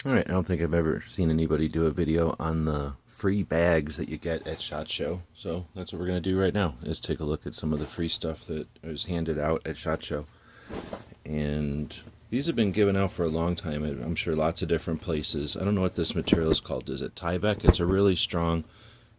Alright, I don't think I've ever seen anybody do a video on the free bags that you get at SHOT Show. So that's what we're going to do right now, is take a look at some of the free stuff that was handed out at SHOT Show. And these have been given out for a long time. I'm sure lots of different places. I don't know what this material is called. Is it Tyvek? It's a really strong,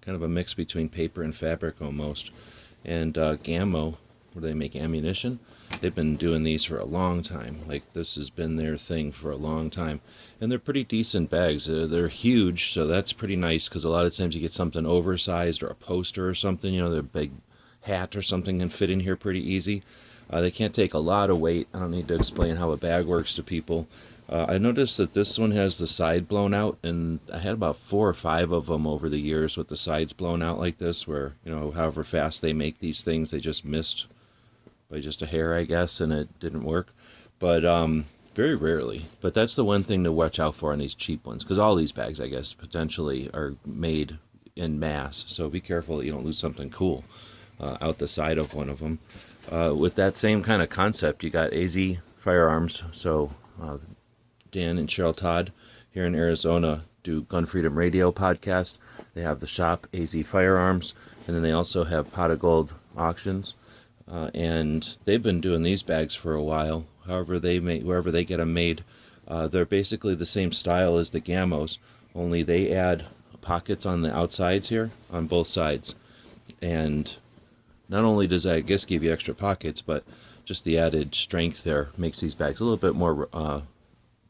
kind of a mix between paper and fabric almost. And Gammo, where they make ammunition, they've been doing these for a long time. Like, this has been their thing for a long time. And they're pretty decent bags. They're huge, so that's pretty nice, because a lot of times you get something oversized or a poster or something, their big hat or something can fit in here pretty easy. They can't take a lot of weight. I don't need to explain how a bag works to people. I noticed that this one has the side blown out, and I had about 4 or 5 of them over the years with the sides blown out like this, where, however fast they make these things, they just missed by just a hair, I guess, and it didn't work. But very rarely. But that's the one thing to watch out for on these cheap ones, because all these bags, I guess, potentially are made in mass. So be careful that you don't lose something cool out the side of one of them. With that same kind of concept, you got AZ Firearms. So Dan and Cheryl Todd here in Arizona do Gun Freedom Radio podcast. They have the shop AZ Firearms, and then they also have Pot of Gold auctions. And they've been doing these bags for a while. However they make, wherever they get them made, they're basically the same style as the Gammos, only they add pockets on the outsides here, on both sides. And not only does that, I guess, give you extra pockets, but just the added strength there makes these bags a little bit more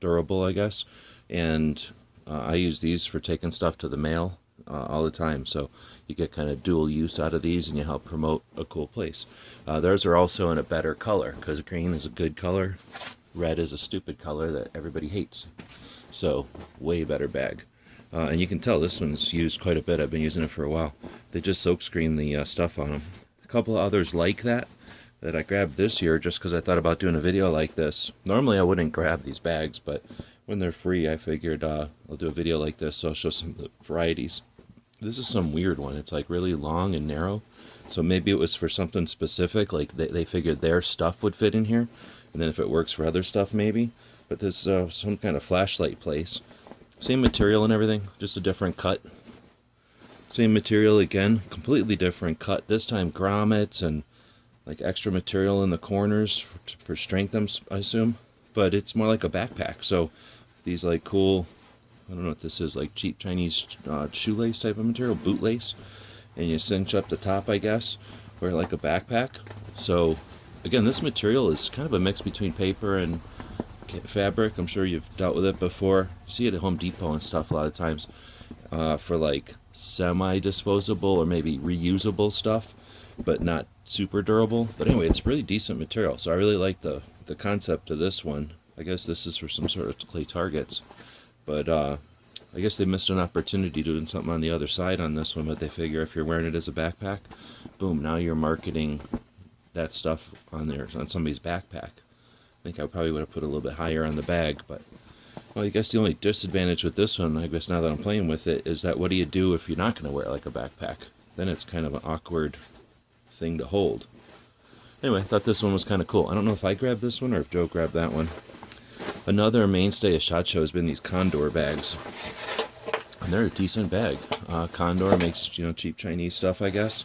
durable, I guess. And I use these for taking stuff to the mail all the time, so you get kind of dual use out of these, and you help promote a cool place. Theirs are also in a better color, because green is a good color, red is a stupid color that everybody hates. So way better bag. And you can tell this one's used quite a bit. I've been using it for a while. They just soak screen the stuff on them. A couple of others like that I grabbed this year just because I thought about doing a video like this. Normally I wouldn't grab these bags, but when they're free, I figured I'll do a video like this, so I'll show some varieties. This is some weird one. It's like really long and narrow, so maybe it was for something specific, like they figured their stuff would fit in here, and then if it works for other stuff, maybe. But this is some kind of flashlight place. Same material and everything, just a different cut. Same material again, completely different cut. This time grommets and like extra material in the corners for strength, I assume. But it's more like a backpack. So these like cool, I don't know what this is, like cheap Chinese shoelace type of material, bootlace. And you cinch up the top, I guess, or like a backpack. So again, this material is kind of a mix between paper and fabric. I'm sure you've dealt with it before. You see it at Home Depot and stuff a lot of times for like semi-disposable or maybe reusable stuff, but not super durable. But anyway, it's really decent material, so I really like the concept of this one. I guess this is for some sort of clay targets, but I guess they missed an opportunity doing something on the other side on this one. But they figure if you're wearing it as a backpack, boom, now you're marketing that stuff on there on somebody's backpack. I think I probably would have put a little bit higher on the bag, but well, I guess the only disadvantage with this one, I guess now that I'm playing with it, is that what do you do if you're not going to wear it like a backpack? Then it's kind of an awkward thing to hold. Anyway, I thought this one was kind of cool. I don't know if I grabbed this one or if Joe grabbed that one. Another mainstay of SHOT Show has been these Condor bags. And they're a decent bag. Condor makes, cheap Chinese stuff, I guess.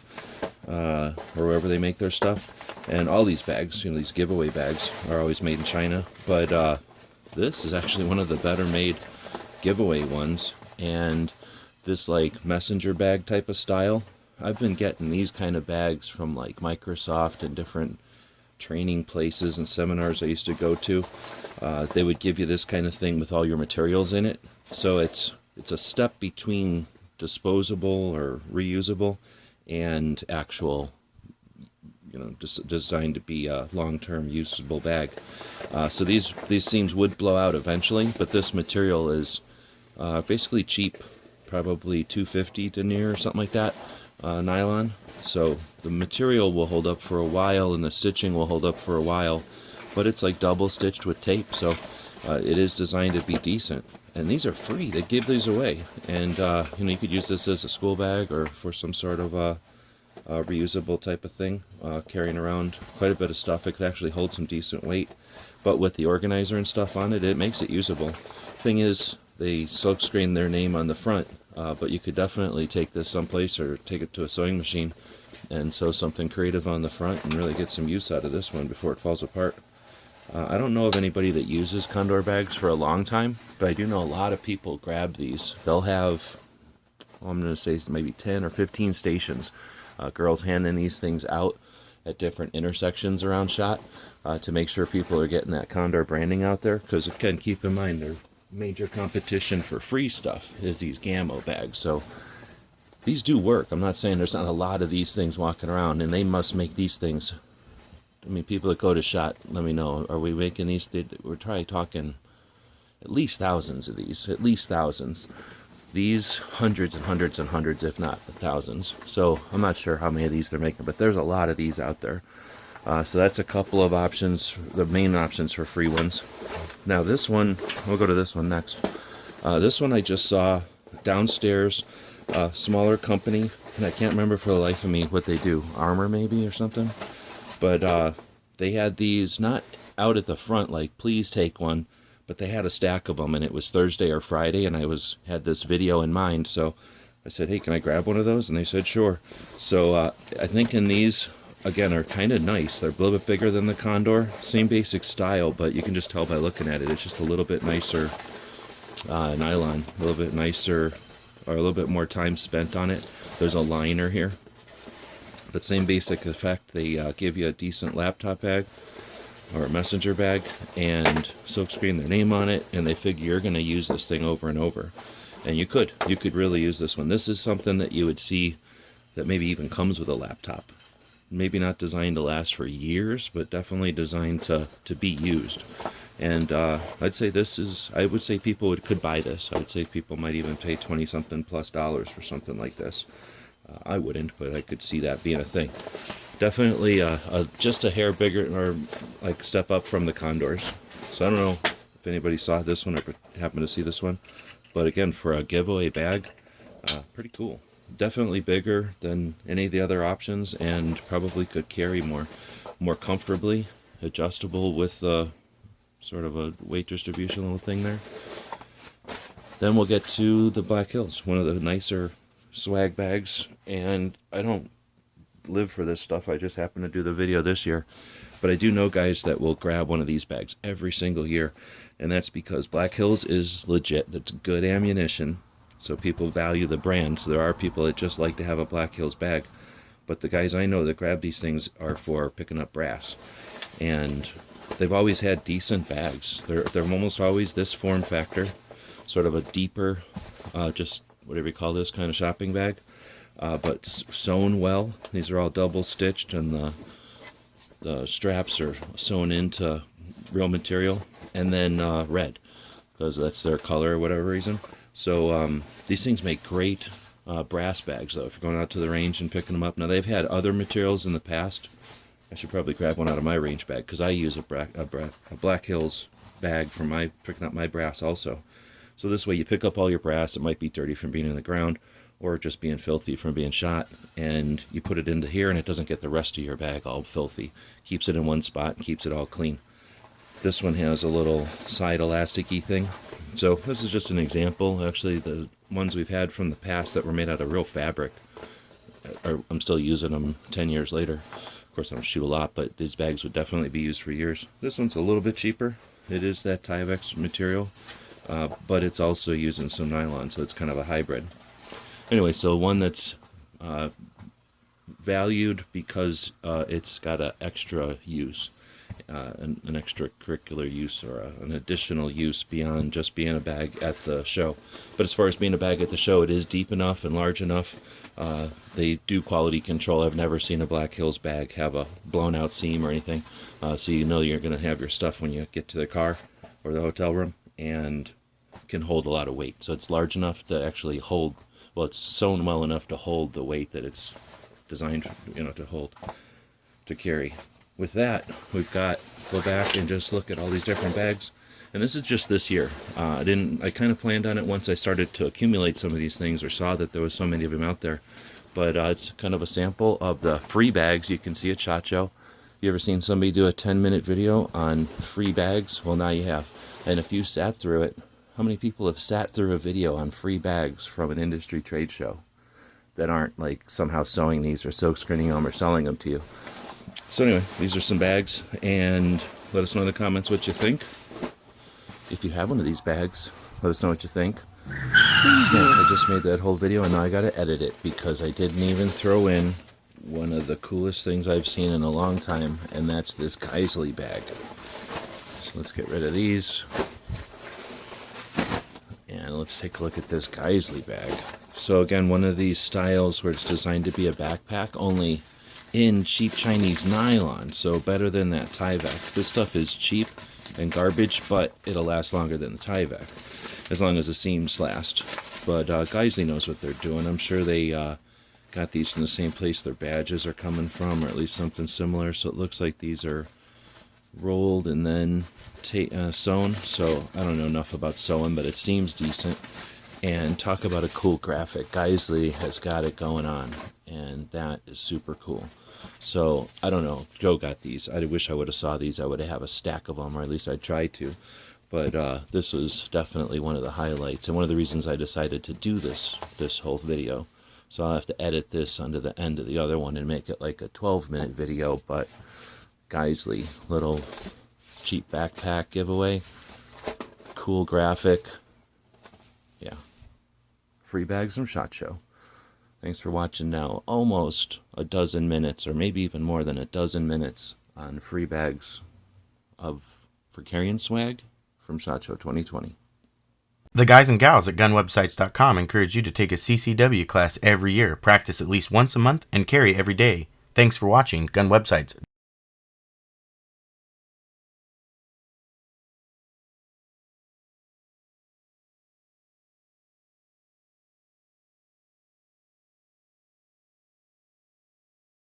Or wherever they make their stuff. And all these bags, these giveaway bags, are always made in China. But this is actually one of the better made giveaway ones. And this like messenger bag type of style, I've been getting these kind of bags from like Microsoft and different training places and seminars I used to go to. They would give you this kind of thing with all your materials in it. So it's a step between disposable or reusable and actual, designed to be a long-term usable bag. So these seams would blow out eventually, but this material is basically cheap, probably $250 denier or something like that, nylon. So the material will hold up for a while, and the stitching will hold up for a while, but it's like double stitched with tape, so it is designed to be decent. And these are free. They give these away, and you could use this as a school bag or for some sort of reusable type of thing, carrying around quite a bit of stuff. It could actually hold some decent weight, but with the organizer and stuff on it, it makes it usable. Thing is, they silkscreen their name on the front, but you could definitely take this someplace or take it to a sewing machine and sew something creative on the front and really get some use out of this one before it falls apart. I don't know of anybody that uses Condor bags for a long time, but I do know a lot of people grab these. They'll have, well, I'm going to say maybe 10 or 15 stations. Girls handing these things out at different intersections around SHOT to make sure people are getting that Condor branding out there. Because again, keep in mind, their major competition for free stuff is these Gammo bags. So these do work. I'm not saying there's not a lot of these things walking around, and they must make these things. I mean, people that go to SHOT, let me know. Are we making these? We're probably talking at least thousands of these. At least thousands. These hundreds and hundreds and hundreds, if not thousands. So I'm not sure how many of these they're making, but there's a lot of these out there. So that's a couple of options, the main options for free ones. Now this one, we'll go to this one next. This one I just saw downstairs, smaller company, and I can't remember for the life of me what they do. Armor maybe or something? But they had these not out at the front like, please take one, but they had a stack of them, and it was Thursday or Friday, and I had this video in mind, so I said, hey, can I grab one of those? And they said, sure. So I think in these, again, are kind of nice. They're a little bit bigger than the Condor. Same basic style, but you can just tell by looking at it, it's just a little bit nicer nylon, a little bit nicer, or a little bit more time spent on it. There's a liner here. But same basic effect. They give you a decent laptop bag or a messenger bag and silkscreen their name on it, and they figure you're going to use this thing over and over. And you could really use this one. This is something that you would see that maybe even comes with a laptop. Maybe not designed to last for years, but definitely designed to be used. And I'd say I would say people could buy this. I would say people might even pay $20-something plus for something like this. I wouldn't, but I could see that being a thing. Definitely just a hair bigger, or like step up from the Condors. So I don't know if anybody saw this one or happened to see this one. But again, for a giveaway bag, pretty cool. Definitely bigger than any of the other options, and probably could carry more comfortably, adjustable with sort of a weight distribution little thing there. Then we'll get to the Black Hills, one of the nicer swag bags, and I don't live for this stuff. I just happen to do the video this year, but I do know guys that will grab one of these bags every single year, and that's because Black Hills is legit. That's good ammunition, so people value the brand. So there are people that just like to have a Black Hills bag, but the guys I know that grab these things are for picking up brass, and they've always had decent bags. They're almost always this form factor, sort of a deeper, just whatever you call this kind of shopping bag, but sewn well. These are all double stitched, and the straps are sewn into real material, and then red, because that's their color or whatever reason. So these things make great brass bags, though, if you're going out to the range and picking them up. Now, they've had other materials in the past. I should probably grab one out of my range bag, because I use a Black Hills bag for picking up my brass also. So this way you pick up all your brass. It might be dirty from being in the ground, or just being filthy from being shot, and you put it into here and it doesn't get the rest of your bag all filthy. Keeps it in one spot and keeps it all clean. This one has a little side elasticy thing. So this is just an example. Actually, the ones we've had from the past that were made out of real fabric, I'm still using them 10 years later. Of course, I don't shoot a lot, but these bags would definitely be used for years. This one's a little bit cheaper. It is that Tyvek material, but it's also using some nylon, so it's kind of a hybrid. Anyway, so one that's valued because it's got an extra use, an extracurricular use, or an additional use beyond just being a bag at the show. But as far as being a bag at the show, it is deep enough and large enough. They do quality control. I've never seen a Black Hills bag have a blown out seam or anything, so you know you're going to have your stuff when you get to the car or the hotel room, and can hold a lot of weight. So it's large enough to actually hold. Well, it's sewn well enough to hold the weight that it's designed, to hold, to carry. With that, we've got, go back and just look at all these different bags. And this is just this year. I kind of planned on it once I started to accumulate some of these things, or saw that there was so many of them out there. But it's kind of a sample of the free bags you can see at SHOT Show. You ever seen somebody do a 10-minute video on free bags? Well, now you have. And if you sat through it, How many people have sat through a video on free bags from an industry trade show that aren't like somehow sewing these or silk screening them or selling them to you? So anyway, these are some bags, and let us know in the comments what you think. If you have one of these bags, let us know what you think. I just made that whole video, and now I gotta edit it because I didn't even throw in one of the coolest things I've seen in a long time, and that's this Geisley bag. So let's get rid of these. And let's take a look at this Geisley bag. So again, one of these styles where it's designed to be a backpack, only in cheap Chinese nylon, so better than that Tyvek. This stuff is cheap and garbage, but it'll last longer than the Tyvek, as long as the seams last. But Geisley knows what they're doing. I'm sure they got these from the same place their badges are coming from, or at least something similar. So it looks like these are rolled and then sewn. So I don't know enough about sewing, but it seems decent. And talk about a cool graphic. Geisley has got it going on, and that is super cool. So I don't know, Joe got these. I wish I would have saw these. I would have a stack of them, or at least I tried to. But this was definitely one of the highlights, and one of the reasons I decided to do this whole video. So I'll have to edit this under the end of the other one and make it like a 12-minute video. But Geisley, little cheap backpack giveaway, cool graphic. Yeah, free bags from SHOT Show. Thanks for watching now. Almost a dozen minutes, or maybe even more than a dozen minutes, on free bags for carrying swag from SHOT Show 2020. The guys and gals at gunwebsites.com encourage you to take a CCW class every year, practice at least once a month, and carry every day. Thanks for watching Gun Websites.